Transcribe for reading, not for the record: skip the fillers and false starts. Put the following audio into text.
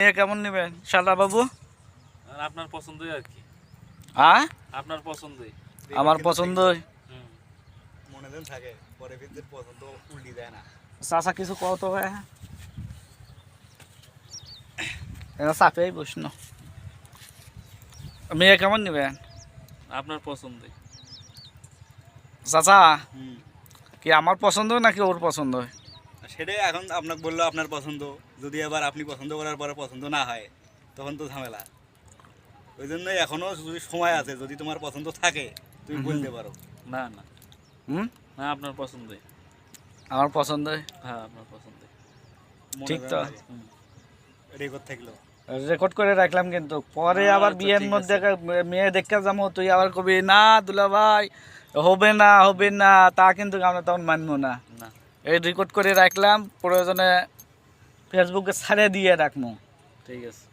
মেয়ে কেমন নেবেন শালা বাবু? আপনার পছন্দই আর কি। আপনার পছন্দই। আমার পছন্দই। মনে দেন থাকে পরে কিন্তু পছন্দ উল্টি যায় না। চাচা কিছু কও তো ভাই, চাপেই বসন। মেয়ে কেমন নেবেন? আপনার পছন্দই। চাচা কি আমার পছন্দ নাকি ওর পছন্দ? সেটাই এখন আপনাকে বললো আপনার পছন্দ, যদি এবার আপনি পছন্দ করার পরে পছন্দ না হয় তখন তো ঝামেলা। ওই জন্যই এখনো যদি সময় আছে, যদি তোমার পছন্দ থাকে তুমি বলতে পারো। না না না, আপনার পছন্দই। আমার পছন্দই। হ্যাঁ, আপনার পছন্দই। ঠিক তো, রেকর্ড থাকলো, রেকর্ড করে রাখলাম, কিন্তু পরে আবার আচ্ছা, বিয়ের ঠিক মধ্যে আছে। মেয়ে দেখতে যাবো, তুই আবার কবি না দুলা ভাই হবে না হবে না, তা কিন্তু আমরা তখন মানবো না। না, এই রেকর্ড করে রাখলাম, প্রয়োজনে ফেসবুকে ছাড়ে দিয়ে রাখবো। ঠিক আছে।